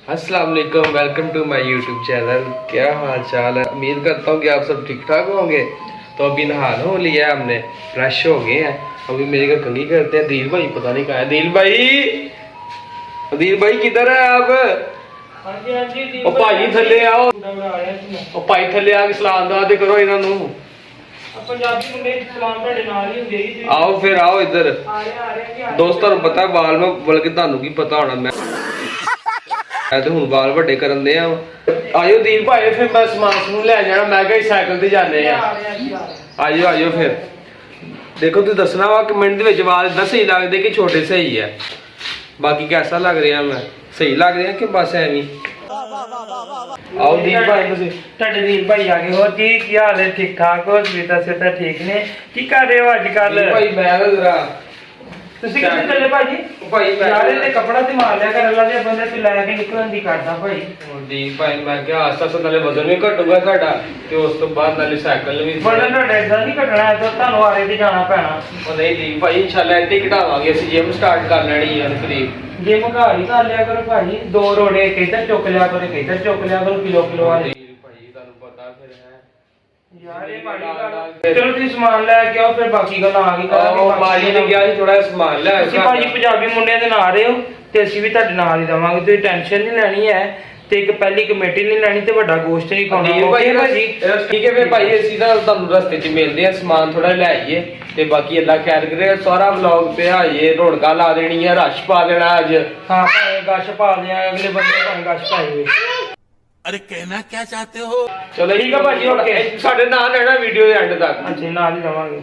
अस्सलाम वालेकुम, welcome to my YouTube channel. क्या हाल चाल है? उम्मीद करता हूँ कि आप सब ठीक ठाक होंगे। तो अभी नहा हो लिया है हमने, फ्रेश हो गए हैं। अभी मेरे घर कंगी करते हैं। दिल भाई पता नहीं कहाँ है। दिल भाई किधर है आप? ओ भाई थल्ले आओ, ओ भाई थल्ले आके सलाम दा दे करो इन्हां नूं। पंजाबी मुंडे सलाम ਤੁਹਾਡੇ ਨਾਲ ਹੀ ਹੁੰਦੇ ਜੀ। आओ फिर आओ इधर। आ रहे दोस्तों ਨੂੰ पता बाल में बल्कि ਤੁਹਾਨੂੰ ਕੀ पता होना मैं ਤੇ ਹੁਣ ਵਾਲ ਵੱਡੇ ਕਰਨ ਦੇ ਆ। ਆਇਓ ਦੀਪ ਭਾਈ, ਫਿਰ ਮੈਂ ਸਮਾਨ ਸਮੂਨ ਲੈ ਜਾਣਾ। ਮੈਂ ਕਿਹਾ ਸਾਈਕਲ ਤੇ ਜਾਂਦੇ ਆ। ਆਇਓ ਆਇਓ ਫਿਰ ਦੇਖੋ, ਤੁਸੀਂ ਦੱਸਣਾ ਵਾ ਕਮੈਂਟ ਦੇ ਵਿੱਚ ਵਾਲ ਇਦਾਂ ਸਹੀ ਲੱਗਦੇ ਕਿ ਛੋਟੇ ਸਹੀ ਹੈ। ਬਾਕੀ कैसा लग रहा मैं, सही लग रहा कि बस ਐਵੇਂ। ਆਓ ਦੀਪ ਭਾਈ ਤੁਸੀਂ। ਤੁਹਾਡੇ ਦੀਪ ਭਾਈ ਆ ਗਏ। ਹੋਰ ਜੀ ਕੀ ਹਾਲ ਹੈ? ਠੀਕ ਠਾਕ ਹੋ? ਸਵੀਤਾ ਸਿਹਤ ਠੀਕ ਨੇ? ਕੀ ਕਰ ਰਹੇ ਹੋ ਅੱਜ ਕੱਲ? ਭਾਈ ਮੈਂ ਨਾ ਜ਼ਰਾ ਤੁਸੀਂ ਕਿੱਥੇ ਚੱਲੇ ਭਾਜੀ? ਭਾਈ ਮੈਂ ਯਾਰ ਇਹਨੇ ਕਪੜਾ ਤੇ ਮਾਰ ਲਿਆ ਕਰ, ਅੱਲਾ ਦੇ ਬੰਦੇ ਤੇ ਲੈ ਕੇ ਨਿਕਲਣ ਦੀ ਕਰਦਾ ਭਾਈ। ਦੀਪ ਭਾਈ ਮੈਂ ਕਿਹਾ ਆਸਤਾ ਆਸਤਾ ਨਾਲੇ ਵਜ਼ਨ ਵੀ ਘਟੂਗਾ ਤੁਹਾਡਾ ਤੇ ਉਸ ਤੋਂ ਬਾਅਦ ਨਾਲੇ ਸਾਈਕਲ ਵੀ ਬੜਾ ਤੁਹਾਡਾ ਇਦਾਂ ਨਹੀਂ ਘਟਣਾ, ਤਾਂ ਤੁਹਾਨੂੰ ਆਰੇ ਤੇ ਜਾਣਾ ਪੈਣਾ। ਉਹ ਨਹੀਂ ਦੀਪ ਭਾਈ, ਇਨਸ਼ਾਅੱਲਾ ਇੱਥੇ ਘਟਾਵਾਂਗੇ। ਅਸੀਂ ਜਿਮ ਸਟਾਰਟ ਕਰ ਲੈਣੀ ਹੈ ਕਰੀਬ। ਜੇ ਮਘਾਰੀ ਕਰ ਲਿਆ ਕਰੋ ਭਾਜੀ, ਦੋ ਰੋੜੇ ਕਿੱਧਰ ਚੁੱਕ ਲਿਆ ਕਰੋ, ਕਿੱਧਰ ਚੁੱਕ ਲਿਆ ਕਰੋ, ਕਿਲੋ ਵਾਲੇ। ਭਾਈ ਤੁਹਾਨੂੰ ਪਤਾ ਫਿਰ ਹੈ ਯਾਰ ਇਹ ਮਾੜੀ ਗੱਲ। ਚਲੋ ਤੁਸੀਂ ਸਮਾਨ ਲੈ ਕੇ ਆਓ, ਫਿਰ ਬਾਕੀ ਗੱਲਾਂ ਆ ਗਈ ਕਰਾਂਗੇ। ਉਹ ਮਾਲੀ ਨੇ ਕਿਹਾ ਸੀ ਥੋੜਾ ਸਮਾਨ ਲੈ। ਤੁਸੀਂ ਭਾਜੀ ਪੰਜਾਬੀ ਮੁੰਡਿਆਂ ਦੇ ਨਾਲ ਰਹੇ ਹੋ ਤੇ ਅਸੀਂ ਵੀ ਤੁਹਾਡੇ ਨਾਲ ਹੀ ਰਵਾਂਗੇ। ਤੁਸੀਂ ਟੈਨਸ਼ਨ ਨਹੀਂ ਲੈਣੀ ਹੈ ਤੇ ਇੱਕ ਪਹਿਲੀ ਕਮੇਟੀ ਨਹੀਂ ਲੈਣੀ ਤੇ ਵੱਡਾ ਗੋਸ਼ਟ ਨਹੀਂ ਖਾਣਾ। ਭਾਜੀ ਠੀਕ ਹੈ ਫਿਰ ਭਾਈ, ਅਸੀਂ ਤਾਂ ਤੁਹਾਨੂੰ ਰਸਤੇ 'ਚ ਮਿਲਦੇ ਆ। ਸਮਾਨ ਥੋੜਾ ਲੈ ਆਈਏ ਤੇ ਬਾਕੀ ਅੱਲਾ ਖੈਰ ਕਰੇ। ਸਾਰਾ ਵਲੌਗ ਤੇ ਆਈਏ, ਰੌਣਕਾਂ ਲਾ ਦੇਣੀ ਹੈ, ਰਸ਼ ਪਾ ਦੇਣਾ ਅੱਜ। ਹਾਂ ਭਾਵੇਂ ਗਸ਼ ਪਾ ਦਿਆਂ, ਅਗਲੇ ਬੰਦੇ ਭਾਵੇਂ ਗਸ਼ ਪਾਏ ਹੋਏ। अरे कहना क्या चाहते हो? ਚਲੋ ਠੀਕ ਹੈ ਭਾਜੀ, ਓਕੇ। ਸਾਡੇ ਨਾਲ ਰਹਿਣਾ ਵੀਡੀਓ ਦੇ ਐਂਡ ਤੱਕ। ਹਾਂਜੀ ਨਾਲ ਹੀ ਰਵਾਂਗੇ।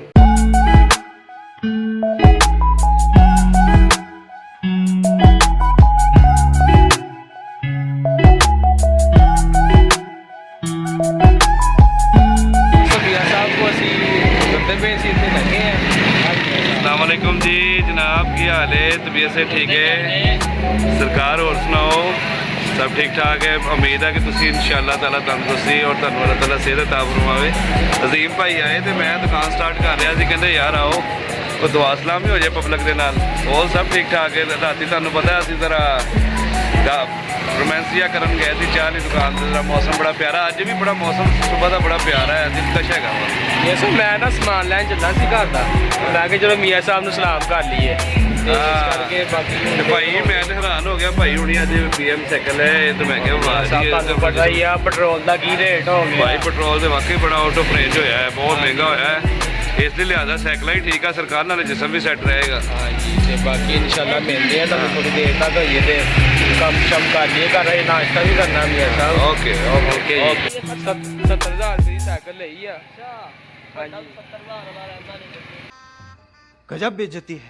अस्सलामुअलैकुम जी जनाब, की हाल है? तबीयत से ठीक है? सरकार और सुनाओ, सब ठीक ठाक है? उम्मीद है कि तुम इंशाअल्लाह ताला तंदुरुस्ती और तुहानू अल्लाह ताला सेहत अता फरमावे। अजीम भाई आए तो मैं दुकान स्टार्ट कर रहा सी, कहते यार आओ कोई दुआ सलाम भी हो जाए पब्लिक के नाल। और सब ठीक ठाक है। राती तुहानू पता असीं जरा रोमांस जिहा करन गए थे चाह दी दुकान ते। जरा मौसम बड़ा प्यारा, अज भी बड़ा मौसम सुबह का बड़ा प्यारा है, दिलकश हैगा वा। ਇਹ ਸੋ ਮੈਂ ਨਾ ਸਮਾਨ ਲੈਣ ਚੱਲਾ ਸੀ ਘਰ ਦਾ। ਮੈਂ ਕਿਹਾ ਚਲੋ ਮੀਆਂ ਸਾਹਿਬ ਨੂੰ ਸਲਾਮ ਕਰ ਲਈਏ ਤੇ ਇਸ ਕਰਕੇ ਬਾਕੀ ਤੇ ਭਾਈ ਮੈਂ ਤੇ ਹੈਰਾਨ ਹੋ ਗਿਆ, ਭਾਈ ਹੁਣੀ ਅੱਜ BM ਸਾਈਕਲ ਹੈ ਤੇ ਮੈਂ ਕਿਹਾ ਵਾਹ ਜੀ, ਤੁਹਾਨੂੰ ਪਤਾ ਹੀ ਆ ਪੈਟਰੋਲ ਦਾ ਕੀ ਰੇਟ ਹੋ ਗਿਆ। ਭਾਈ ਪੈਟਰੋਲ ਦੇ ਵਾਕਈ ਬੜਾ ਆਊਟ ਆਫ ਰੇਂਜ ਹੋਇਆ ਹੈ, ਬਹੁਤ ਮਹਿੰਗਾ ਹੋਇਆ ਹੈ। ਇਸ ਲਈ ਲਿਆਦਾ ਸਾਈਕਲਾਂ ਹੀ ਠੀਕ ਆ, ਸਰਕਾਰ ਨਾਲ ਜਿਸਮ ਵੀ ਸੈੱਟ ਰਹੇਗਾ। ਹਾਂਜੀ ਤੇ ਬਾਕੀ ਇਨਸ਼ਾਅੱਲਾ ਮਿਲਦੇ ਆ ਤੁਹਾਨੂੰ ਥੋੜੀ ਦੇਰ ਤੱਕ। ਹੋਈਏ ਤੇ ਕੰਮ ਸ਼ਮ ਕਰ ਲਈਏ, ਘਰ ਨਾਸ਼ਤਾ ਵੀ ਕਰਨਾ ਮੀਆਂ ਸਾਹਿਬ। ਓਕੇ ਓਕੇ 70,000 ਦੀ ਸਾਈਕਲ ਲਈ ਆ। ਹਾਂਜੀ गजब बेइज्जती है।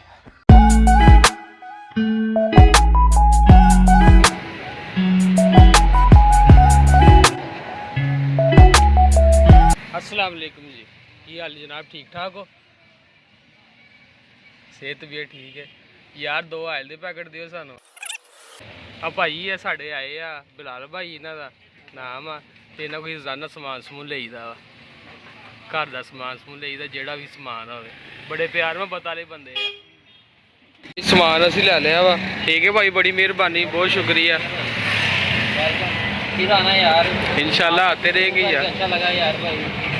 अस्सलाम वालेकुम जी, की हाल जनाब? ठीक ठाक हो? सेहत भी ठीक है यार। 2 आयल ਦੇ ਪੈਕਟ ਦਿਓ ਸਾਨੂੰ। ਆ ਭਾਈ ਆ ਸਾਡੇ ਆਏ ਆ, ਬਿਲਾਲ ਭਾਈ ਇਹਨਾਂ ਦਾ ਨਾਮ ਆ ਤੇ ਇਹਨਾਂ ਕੋਈ ਰੋਜ਼ਾਨਾ ਸਮਾਨ ਸਮੂਨ ਲਈਦਾ ਵਾ। ਘਰ ਦਾ ਸਮਾਨ ਸਮੂਨ ਲਈਦਾ, ਜਿਹੜਾ ਵੀ ਸਮਾਨ ਹੋਵੇ। ਬੜੇ ਪਿਆਰ ਨਾਲ ਪਤਾ ਵਾਲੇ ਬੰਦੇ ਆ। ਸਮਾਨ ਅਸੀਂ ਲੈ ਲਿਆ ਵਾ। ਠੀਕ ਹੈ ਭਾਈ, ਬੜੀ ਮਿਹਰਬਾਨੀ, ਬਹੁਤ ਸ਼ੁਕਰੀਆ। यार इंशाल्लाह आते रहेंगे यार। अच्छा लगा यार भाई।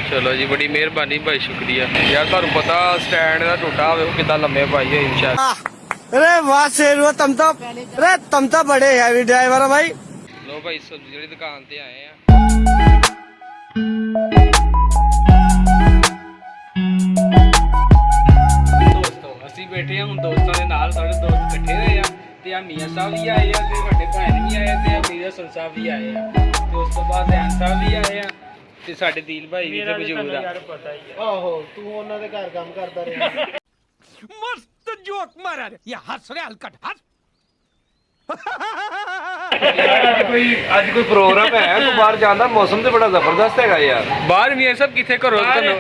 चलो जी, बड़ी मेहरबानी भाई, शुक्रिया यार। ਤੁਹਾਨੂੰ ਪਤਾ ਸਟੈਂਡ ਦਾ ਟੁੱਟਾ ਹੋਵੇ ਉਹ ਕਿੱਦਾਂ ਲੰਮੇ ਪਾਈ ਹੋਈ इंशाल्लाह। अरे वाह शेर तुम तो बड़े हैवी ड्राइवर हो भाई। ਲੋ ਭਾਈ ਸਬਜ਼ੀ ਵਾਲੀ ਦੁਕਾਨ ਤੇ ਆਏ ਆ। ਦੋਸਤੋ ਅਸੀਂ ਬੈਠੇ ਆ ਹੁਣ ਦੋਸਤਾਂ ਦੇ ਨਾਲ। ਸਾਡੇ ਦੋਸਤ ਇਕੱਠੇ ਹੋਏ ਆ ਤੇ ਆ ਮੀਆਂ ਸਾਹਿਬ ਵੀ ਆਏ ਆ ਤੇ ਵੱਡੇ ਭੈਣ ਵੀ ਆਏ ਆ ਤੇ ਮੀਰ ਹਸਨ ਸਾਹਿਬ ਵੀ ਆਏ ਆ ਤੇ ਉਸ ਤੋਂ ਬਾਅਦ ਐਨ ਸਾਹਿਬ ਵੀ ਆਏ ਆ ਤੇ ਸਾਡੇ ਦੀਲ ਭਾਈ ਵੀ ਤੇ ਮੌਜੂਦ ਆ। ਯਾਰ ਪਤਾ ਹੀ ਹੈ। आहो तू ਉਹਨਾਂ ਦੇ ਘਰ ਕੰਮ ਕਰਦਾ ਰਿਹਾ। मस्त जोक मारा रे, ये हंस रहे हलकट हंस। ਅੱਜ ਕੋਈ ਪ੍ਰੋਗਰਾਮ ਹੈ ਤੂੰ ਬਾਹਰ ਜਾਂਦਾ? ਮੌਸਮ ਤੇ ਬੜਾ ਜ਼ਬਰਦਸਤ ਹੈਗਾ ਯਾਰ। ਬਾਹਰ ਮੀਆਂ ਸਾਹਿਬ ਕਿੱਥੇ ਘਰੋਂ ਤੁਹਾਨੂੰ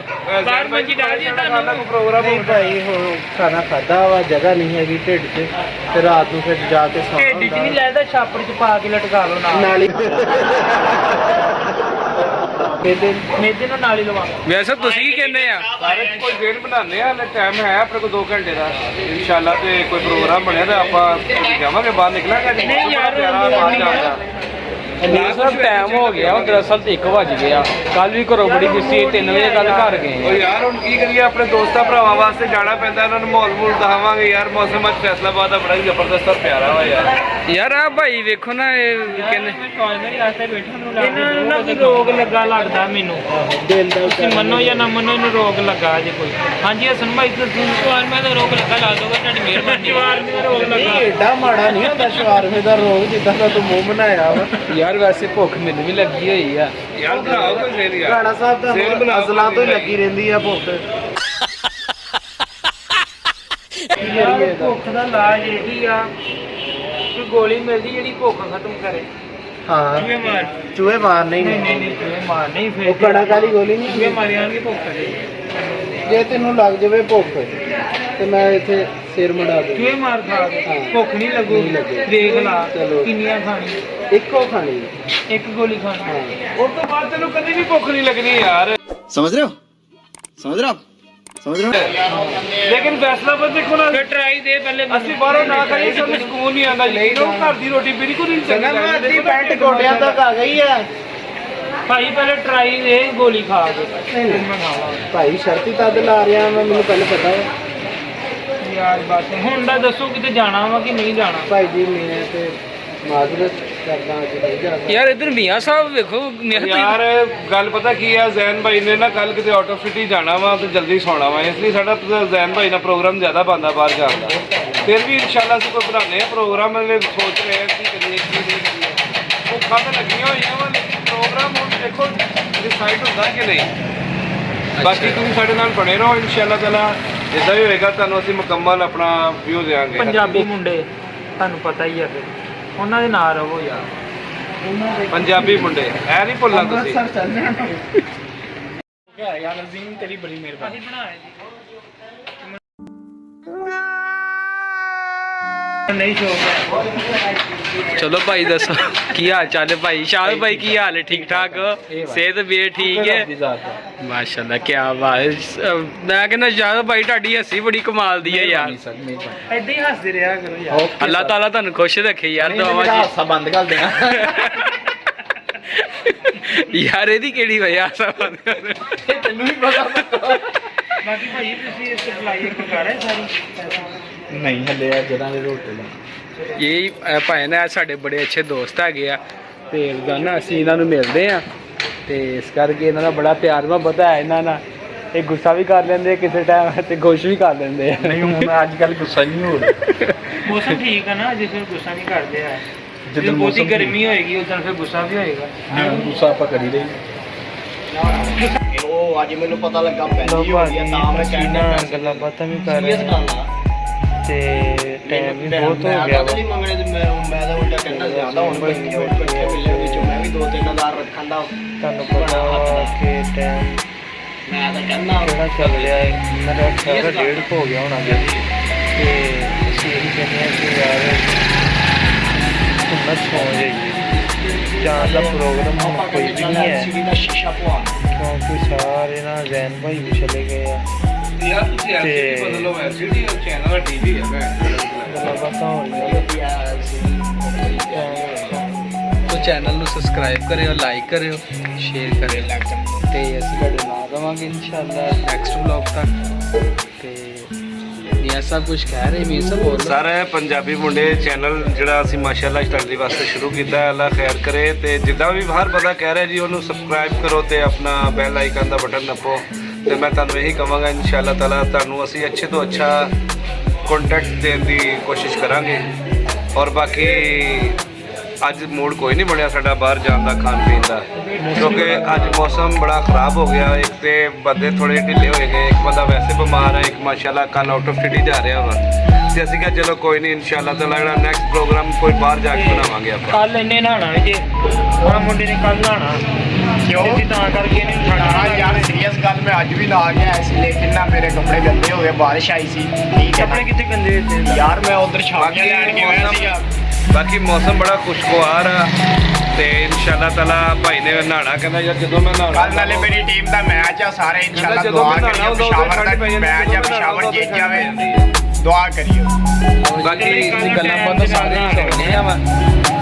ਬਾਹਰ ਮੰਜੀ ਡਾਲ ਦੀ ਤੁਹਾਨੂੰ ਕੋਈ ਪ੍ਰੋਗਰਾਮ ਨਹੀਂ ਭਾਈ ਹੁਣ ਖਾਣਾ ਖਾਦਾ ਵਾ, ਜਗ੍ਹਾ ਨਹੀਂ ਹੈਗੀ ਢਿੱਡ 'ਚ ਤੇ ਰਾਤ ਨੂੰ ਫਿਰ ਜਾ ਕੇ ਸੌਣਾ ਢਿੱਡ 'ਚ ਨਹੀਂ ਲੈਦਾ, ਛਾਪੜ 'ਚ ਪਾ ਕੇ ਲਟਕਾ ਲਓ ਨਾਲ ਹੀ ਮੇਦੇ ਨਾਲ ਨਾਲ ਹੀ ਲਵਾ। ਵੈਸੇ ਤੁਸੀਂ ਕੀ ਕਹਿੰਦੇ ਆ? ਸਾਰੇ ਕੋਈ ਵੇਟ ਬਣਾਉਂਦੇ ਆ, ਟਾਈਮ ਹੈ ਆਪਣੇ ਕੋਲ 2 ਘੰਟੇ ਦਾ। ਇਨਸ਼ਾਅੱਲਾ ਤੇ ਕੋਈ ਪ੍ਰੋਗਰਾਮ ਬਣਿਆ ਤਾਂ ਆਪਾਂ ਜਾਵਾਂਗੇ, ਬਾਹਰ ਨਿਕਲਾਂਗੇ। ਨਹੀਂ ਯਾਰ, ਬਾਹਰ ਜਾਣਾ। ਅਮੀਰ ਸਾਹਿਬ ਟਾਈਮ ਹੋ ਗਿਆ ਉਹ ਦਰਅਸਲ ਤੇ 1 ਵਜ ਗਿਆ ਕੱਲ ਵੀ ਘਰੋਂ ਬੜੀ ਗੁੱਸੀ 3 ਵਜੇ ਕੱਲ ਘਰ ਗਏ ਉਹ ਯਾਰ ਹੁਣ ਕੀ ਕਰੀਏ, ਆਪਣੇ ਦੋਸਤਾਂ ਭਰਾਵਾਂ ਵਾਸਤੇ ਜਾਣਾ ਪੈਂਦਾ, ਇਹਨਾਂ ਨੂੰ ਮਾਹੌਲ ਮੂਲ ਦਿਖਾਵਾਂਗੇ ਯਾਰ। ਮੌਸਮ ਅੱਜ ਫੈਸਲਾਬਾਦ ਦਾ ਬੜਾ ਹੀ ਜ਼ਬਰਦਸਤ ਔਰ ਪਿਆਰਾ ਵਾ ਯਾਰ ਆ ਭਾਈ ਵੇਖੋ ਨਾ ਇਹ ਕਹਿੰਦੇ ਇਹਨਾਂ ਨੂੰ ਨਾ ਕੋਈ ਰੋਗ ਲੱਗਾ ਲੱਗਦਾ ਮੈਨੂੰ। ਤੁਸੀਂ ਮੰਨੋ ਜਾਂ ਨਾ ਮੰਨੋ, ਇਹਨੂੰ ਰੋਗ ਲੱਗਾ ਜੇ ਕੋਈ। ਹਾਂਜੀ ਹਸਨ ਭਾਈ ਤੁਸੀਂ ਸ਼ਵਾਰਮੇ ਦਾ ਰੋਗ ਲੱਗਾ ਲਾ ਦੋਗਾ, ਤੁਹਾਡੀ ਮਿਹਰਬਾਨੀ। ਸ਼ਵਾਰਮੇ ਦਾ ਰੋਗ ਲੱਗਾ ਏਡਾ ਮਾੜਾ ਨਹੀਂ ਹੁੰਦਾ ਸ਼ਵਾਰਮੇ ਦਾ ਰੋਗ ਜਿੱਦਾਂ ਦਾ ਤੂੰ ਮੂੰਹ ਬਣਾਇਆ ਵਾ। ਯਾਰ ਵੈਸੇ ਭੁੱਖ ਮੈਨੂੰ ਵੀ ਲੱਗੀ ਹੋਈ ਆ ਯਾਰ। ਬਣਾਓ ਕੋਈ ਸੇਲ ਯਾਰ। ਰਾਣਾ ਸਾਹਿਬ ਤਾਂ ਸੇਲ ਹੁਣ ਬਣਾਓ ਅਜ਼ਲਾਂ ਤੋਂ ਹੀ ਲੱਗੀ ਰਹਿੰਦੀ ਆ ਭੁੱਖ। ਯਾਰ ਭੁੱਖ ਦਾ ਇਲਾਜ ਇਹੀ ਆ ਕਿ ਗੋਲੀ ਮਿਲਦੀ ਜਿਹੜੀ ਭੁੱਖ ਖਤਮ ਕਰੇ। ਹਾਂ ਚੂਹੇ ਮਾਰ। ਚੂਹੇ ਮਾਰਨੇ ਹੀ ਨਹੀਂ ਨੇ। ਨਹੀਂ ਚੂਹੇ ਮਾਰ ਨਹੀਂ, ਫਿਰ ਉਹ ਕਣਕ ਵਾਲੀ ਗੋਲੀ ਨਹੀਂ ਚੂਹੇ ਮਾਰਿਆਂਗੇ ਭੁੱਖ ਕਰੇ। ਜੇ ਤੈਨੂੰ ਲੱਗ ਜਾਵੇ ਭੁੱਖ ਤੇ ਮੈਂ ਇੱਥੇ ਸਿਰ ਮੜਾ ਦੇ। ਚੂਹੇ ਮਾਰ ਖਾ ਕੇ ਹਾਂ। ਭੁੱਖ ਨਹੀਂ ਲੱਗੂ। ਨਹੀਂ ਲੱਗੇ। ਦੇਖ ਲਾ ਚਲੋ। ਕਿੰਨੀਆਂ ਖਾਣੀ, ਇੱਕੋ ਖਾਣੀ। ਇੱਕ ਗੋਲੀ ਖਾਣੀ। ਹਾਂ ਉਸ ਤੋਂ ਬਾਅਦ ਤੈਨੂੰ ਕਦੀ ਵੀ ਭੁੱਖ ਨਹੀਂ ਲੱਗਣੀ ਯਾਰ। समझ रहे हो समझ रहे हो आप समझ रहे हो ਲੇਕਿਨ ਫੈਸਲਾਬਾਦ ਦੇਖੋ ਨਾ, ਫਿਰ ਟਰਾਈ ਦੇ ਪਹਿਲੇ ਮੈਨੂੰ। ਅਸੀਂ ਬਾਹਰੋਂ ਨਾ ਖਾਈਏ ਸਾਨੂੰ ਸਕੂਨ ਨਹੀਂ ਆਉਂਦਾ ਜੀ। ਉਹ ਘਰ ਦੀ ਰੋਟੀ ਬਿਲਕੁਲ ਨਹੀਂ ਚੰਗੀ ਮੈਂ ਲੱਗਦੀ। ਅੱਧੀ ਪੈਂਟ ਗੋਡਿਆਂ ਤੱਕ ਆ ਗਈ ਆ। ਭਾਈ ਪਹਿਲੇ ਟਰਾਈ ਦੇ ਗੋਲੀ ਖਾ ਕੇ ਫਿਰ ਮੈਂ ਖਾਵਾਂਗਾ। ਭਾਈ ਸ਼ਰਤੀ ਤਦ ਲਾ ਰਿਹਾ ਮੈਂ, ਮੈਨੂੰ ਪਹਿਲੇ ਪਤਾ ਵਾ। ਯਾਰ ਬਸ ਹੁਣ ਦਾ ਦੱਸੋ ਕਿਤੇ ਜਾਣਾ ਵਾ ਕਿ ਨਹੀਂ ਜਾਣਾ। ਭਾਈ ਜੀ ਮੈਂ ਤੇ ਮਾਜ਼ਰਤ ਕਰਦਾ ਅੱਜ ਨਹੀਂ ਜਾ ਸਕਦਾ। ਯਾਰ ਇਧਰ ਮੀਆਂ ਸਾਹਿਬ ਵੇਖੋ ਯਾਰ ਗੱਲ ਪਤਾ ਕੀ ਆ, ਜ਼ੈਨ ਭਾਈ ਨੇ ਨਾ ਕੱਲ ਕਿਤੇ ਆਊਟ ਆਫ ਸਿਟੀ ਜਾਣਾ ਵਾ ਤੇ ਜਲਦੀ ਸੌਣਾ ਵਾ, ਇਸ ਲਈ ਸਾਡਾ ਜ਼ੈਨ ਭਾਈ ਦਾ ਪ੍ਰੋਗਰਾਮ ਜ਼ਿਆਦਾ ਬਣਦਾ ਬਾਹਰ ਜਾਣ ਦਾ। ਫਿਰ ਵੀ ਇਨਸ਼ਾਅੱਲਾ ਅਸੀਂ ਕੋਈ ਬਣਾਉਂਦੇ ਆ ਪ੍ਰੋਗਰਾਮ। ਮੈਂ ਸੋਚ ਰਿਹਾ ਕੀ ਕਰੀਏ ਕੀ ਨਹੀਂ ਕਰੀਏ। ਭੁੱਖਾਂ ਤਾਂ ਲੱਗੀਆਂ ਹੋਈਆਂ ਵਾ, ਲੇਕਿਨ ਪ੍ਰੋਗਰਾਮ ਹੁਣ ਦੇਖੋ ਡਿਸਾਈਡ ਹੁੰਦਾ ਕਿ ਨਹੀਂ। ਬਾਕੀ ਤੁਸੀਂ ਸਾਡੇ ਨਾਲ ਬਣੇ ਰਹੋ ਇਨਸ਼ਾਅੱਲਾ ਤਾਲਾ। ਜਿੱਦਾਂ ਵੀ ਹੋਏਗਾ ਤੁਹਾਨੂੰ ਅਸੀਂ ਮੁਕੰਮਲ ਆਪਣਾ ਵਿਊ ਦੇਵਾਂਗੇ। ਪੰਜਾਬੀ ਮੁੰਡੇ ਤੁਹਾਨੂੰ ਪਤਾ ਹੀ ਆ, ਫਿਰ ਉਹਨਾਂ ਦੇ ਨਾਲ ਰਹੋ ਯਾਰ। ਪੰਜਾਬੀ ਮੁੰਡੇ ਐ ਨਹੀਂ ਭੁੱਲਣਾ ਤੁਸੀਂ। ਅੰਮ੍ਰਿਤਸਰ ਚੱਲ ਜਾਣਾ। ਯਾਰ ਅਜ਼ੀਮ ਤੇਰੀ ਬੜੀ ਮਿਹਰਬਾਨੀ। ਬਣਾਇਆ ਜੀ ਨਹੀਂ ਸ਼ੌਕ। ਚਲੋ ਭਾਈ ਦੱਸੋ ਕੀ ਹਾਲ ਚਾਲ ਹੈ ਭਾਈ? ਸ਼ਾਹ ਭਾਈ ਕੀ ਹਾਲ ਹੈ? ਠੀਕ ਠਾਕ? ਸਿਹਤ ਵੀ ਠੀਕ ਹੈ? ਮਾਸ਼ਾਅੱਲਾ ਕੀ ਬਾਤ। ਮੈਂ ਕਹਿੰਦਾ ਸ਼ਾਹ ਭਾਈ ਤੁਹਾਡੀ ਹੱਸੀ ਬੜੀ ਕਮਾਲ ਦੀ ਹੈ ਯਾਰ। ਏਦਾਂ ਹੀ ਹੱਸਦੇ ਰਿਹਾ ਕਰੋ ਯਾਰ। ਅੱਲਾਹ ਤਾਲਾ ਤੁਹਾਨੂੰ ਖੁਸ਼ ਰੱਖੇ ਯਾਰ। ਦੁਆਵਾਂ ਜੀ ਹਾਸਾ ਬੰਦ ਕਰ ਦੇਣਾ। ਯਾਰ ਇਹਦੀ ਕਿਹੜੀ ਵਜ੍ਹਾ ਹਾਸਾ ਬੰਦ ਕਰ? ਤੈਨੂੰ ਵੀ ਪਤਾ। ਬਾਕੀ ਭਾਈ ਤੁਸੀਂ ਸਪਲਾਈ ਇੱਕ ਕਰ ਰਹੇ ਸਾਰੀ? ਨਹੀਂ ਹਲੇ ਆ ਜਦਾਂ ਦੇ ਰੋਟੇ ਦਾ। ਇਹ ਭਾਈ ਨਾ ਸਾਡੇ ਬੜੇ ਅੱਛੇ ਦੋਸਤ ਹੈਗੇ ਆ ਤੇ ਰੋਜ਼ਾਨਾ ਅਸੀਂ ਇਹਨਾਂ ਨੂੰ ਮਿਲਦੇ ਆ ਤੇ ਇਸ ਕਰਕੇ ਇਹਨਾਂ ਦਾ ਬੜਾ ਪਿਆਰ ਮੁਹੱਬਤ ਹੈ ਇਹਨਾਂ ਨਾਲ। ਇਹ ਗੁੱਸਾ ਵੀ ਕਰ ਲੈਂਦੇ ਕਿਸੇ ਟਾਈਮ ਤੇ ਖੁਸ਼ ਵੀ ਕਰ ਲੈਂਦੇ ਆ। ਨਹੀਂ ਹੁਣ ਅੱਜ ਕੱਲ ਗੁੱਸਾ ਨਹੀਂ ਹੋ ਰਿਹਾ। ਮੌਸਮ ਠੀਕ ਆ ਨਾ, ਜਿਸ ਵੇਲੇ ਗੁੱਸਾ ਨਹੀਂ ਕਰਦੇ ਆ। ਜਦੋਂ ਜਦੋਂ ਬਹੁਤੀ ਮੌਸਮ ਗਰਮੀ ਹੋਏਗੀ ਉਦੋਂ ਫਿਰ ਗੁੱਸਾ ਵੀ ਹੋਏਗਾ। ਹਾਂ ਗੁੱਸਾ ਆਪਾਂ ਕਰੀ ਰਹੀ। ਉਹ ਅੱਜ ਮੈਨੂੰ ਪਤਾ ਲੱਗਾ ਪਹਿਲੀ ਹੋ ਗਈ ਤਾਂ ਮੈਂ ਕਹਿਣਾ ਗੱਲਾਂ ਬਾਤਾਂ ਵੀ ਕਰ ਸੀਰੀਅਸ ਰਹੇ ਗੱਲ ਆ। ਤੇ ਟਾਈਮ ਵੀ ਬਹੁਤ ਹੋ ਗਿਆ ਵਾ। ਨਹੀਂ ਮੰਗਣੇ ਤੇ ਮੈਂ ਤਾਂ ਉਲਟਾ ਕਹਿੰਦਾ ਜ਼ਿਆਦਾ ਹੁਣ ਬੈਠੇ ਮਿਲਣ ਵਿੱਚ ਮੈਂ ਵੀ 2-3 ਹਜ਼ਾਰ ਰੱਖਣ ਦਾ ਤੁਹਾਨੂੰ ਪਤਾ ਵਾ ਕਿ ਟਾਈਮ ਮੈਂ ਤਾਂ ਕਹਿੰਦਾ ਜਿਹੜਾ ਚੱਲ ਰਿਹਾ ਹੈ ਮੇਰਾ ਖਿਆਲ 1:30 ਹੋ ਗਿਆ ਹੋਣਾ ਜੀ। ਤੇ ਅਸੀਂ ਇਹੀ ਕਹਿੰਦੇ ਹਾਂ ਕਿ ਯਾਰ ਤੁਮ ਸੌ ਜਾਈਏ। ਜਾਣ ਦਾ ਪ੍ਰੋਗਰਾਮ ਹੁਣ ਕੋਈ ਵੀ ਨਹੀਂ ਹੈ ਦਾ ਸ਼ੀਸ਼ਾ ਪਵਾ ਕਿਉਂਕਿ ਸਾਰੇ ਨਾ ਜ਼ੈਨ ਭਾਈ ਵੀ ਚਲੇ ਗਏ ਆ। ਯਾਰ ਤੁਸੀਂ ਐਲਸੀਡੀ ਬਦਲੋ। ਐਲਸੀਡੀ ਚੈਨਲ ਟੀਵੀ ਹੈ ਗੱਲਾਂ ਬਾਤਾਂ ਹੋ ਰਹੀਆਂ। ਤੋ ਚੈਨਲ ਨੂੰ ਸਬਸਕ੍ਰਾਈਬ ਕਰਿਓ, ਲਾਈਕ ਕਰਿਓ, ਸ਼ੇਅਰ ਕਰਿਓ ਤੇ ਅਸੀਂ ਤੁਹਾਡੇ ਨਾਲ ਰਵਾਂਗੇ ਇਨਸ਼ਾਅੱਲਾ ਨੈਕਸਟ ਵਲੌਗ ਤੱਕ। ਤੇ ਮੀਆਂ ਸਾਹਿਬ ਕੁਝ ਕਹਿ ਰਹੇ? ਮੀਆਂ ਸਾਹਿਬ ਹੋਰ ਸਰ ਪੰਜਾਬੀ ਮੁੰਡੇ ਚੈਨਲ ਜਿਹੜਾ ਅਸੀਂ ਮਾਸ਼ਾਅੱਲਾ ਸਟੱਡੀ ਵਾਸਤੇ ਸ਼ੁਰੂ ਕੀਤਾ ਹੈ, ਅੱਲਾ ਖੈਰ ਕਰੇ। ਤੇ ਜਿੱਦਾਂ ਵੀ ਹਰ ਬੰਦਾ ਕਹਿ ਰਿਹਾ ਜੀ ਉਹਨੂੰ ਸਬਸਕ੍ਰਾਈਬ ਕਰੋ ਤੇ ਆਪਣਾ ਬੈਲ ਆਈਕਨ ਦਾ ਬਟਨ ਨੱਪੋ। ਤੇ ਮੈਂ ਤੁਹਾਨੂੰ ਇਹੀ ਕਹਾਂਗਾ ਇਨਸ਼ਾਅੱਲਾ ਤਾਲਾ ਤੁਹਾਨੂੰ ਅਸੀਂ ਅੱਛੇ ਤੋਂ ਅੱਛਾ ਕੰਟੈਂਟ ਦੇਣ ਦੀ ਕੋਸ਼ਿਸ਼ ਕਰਾਂਗੇ। ਔਰ ਬਾਕੀ ਅੱਜ ਮੂਡ ਕੋਈ ਨਹੀਂ ਬਣਿਆ ਸਾਡਾ ਬਾਹਰ ਜਾਣ ਦਾ, ਖਾਣ ਪੀਣ ਦਾ, ਕਿਉਂਕਿ ਅੱਜ ਮੌਸਮ ਬੜਾ ਖਰਾਬ ਹੋ ਗਿਆ। ਇੱਕ ਤੇ ਬੰਦੇ ਥੋੜੇ ਢਿੱਲੇ ਹੋਏ ਨੇ, ਇੱਕ ਬੰਦਾ ਵੈਸੇ ਬਿਮਾਰ ਹੈ, ਇੱਕ ਮਾਸ਼ਾਅੱਲਾ ਕੱਲ ਆਊਟ ਆਫ ਸਿਟੀ ਜਾ ਰਿਹਾ ਵਾ। ਤੇ ਅਸੀਂ ਕਿਹਾ ਚਲੋ ਕੋਈ ਨਹੀਂ ਇਨਸ਼ਾਅੱਲਾ ਤਾਲਾ ਜਿਹੜਾ ਨੈਕਸਟ ਪ੍ਰੋਗਰਾਮ ਕੋਈ ਬਾਹਰ ਜਾ ਕੇ ਬਣਾਵਾਂਗੇ ਆਪਾਂ। ਕੱਲ ਇਹਨੇ ਨਹਾਣਾ ਜੇ ਆ ਮੁੰਡੇ ਨੇ ਕੱਲ ਨਹਾਣਾ। ਕਿਉਂ? ਤਾਂ ਕਰਕੇ ਇਹਨੇ हाँ यार सीरियस गल मैं आज भी ना आ गया ऐसे, लेकिन ना मेरे कपड़े गंदे हो गए, बारिश आई सी। ठीक है ਕੱਪੜੇ ਕਿੱਥੇ ਗੰਦੇ ਹੋਏ यार मैं उधर छापियां लैन गया सीगा। ਬਾਕੀ ਮੌਸਮ ਬੜਾ ਖੁਸ਼ਗਵਾਰ ਆ ਤੇ ਇਨਸ਼ਾਅੱਲਾ ਤਾਲਾ ਭਾਈ ਨੇ ਨਹਾਣਾ ਕਹਿੰਦਾ ਯਾਰ ਜਦੋਂ ਮੈਂ ਨਹਾਣਾ कल नाले मेरी टीम दा मैच है, सारे इंशाल्लाह ਜਦੋਂ दुआ ਮੈਂ करियो। नहाना पेशावर ठंड पै दा जांदी, मैच है, ਜਦੋਂ मैं पेशावर नहाना जीत जावे, दुआ करियो। ਬਾਕੀ ਗੱਲਾਂ ਬਾਤਾਂ ਸਾਰੇ ਸੁਣਨੇ ਆ ਵਾ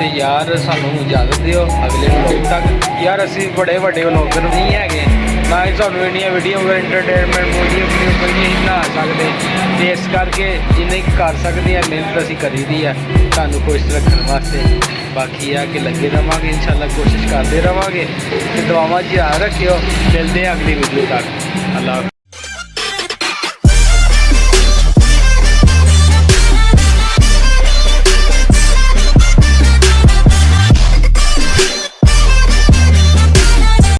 ਤੇ ਯਾਰ ਸਾਨੂੰ ਇਜਾਜ਼ਤ ਦਿਓ ਅਗਲੇ ਵਲੋਗ ਤੱਕ। ਯਾਰ ਅਸੀਂ ਬੜੇ ਵੱਡੇ ਵਲੋਗਰ ਨਹੀਂ ਹੈਗੇ, ਨਾ ਹੀ ਸਾਨੂੰ ਇੰਨੀਆਂ ਵੀਡੀਓ ਵਗੈਰਾ ਇੰਟਰਟੇਨਮੈਂਟ ਮੂਵੀ ਉੱਪਰ ਨਹੀਂ ਬਣਾ ਸਕਦੇ, ਤੇ ਇਸ ਕਰਕੇ ਜਿੰਨੇ ਕੁ ਕਰ ਸਕਦੇ ਆ ਮਿਹਨਤ ਅਸੀਂ ਕਰੀਦੀ ਆ ਤੁਹਾਨੂੰ ਖੁਸ਼ ਰੱਖਣ ਵਾਸਤੇ। ਬਾਕੀ ਆ ਕਿ ਲੱਗੇ ਰਵਾਂਗੇ, ਇਨਸ਼ਾਅੱਲਾ ਕੋਸ਼ਿਸ਼ ਕਰਦੇ ਰਵਾਂਗੇ ਤੇ ਦੁਆਵਾਂ 'ਚ ਯਾਦ ਰੱਖਿਓ। ਮਿਲਦੇ ਆ ਅਗਲੀ ਵੀਡੀਓ ਤੱਕ। ਅੱਲਾਹ ਹਾਫਿਜ਼।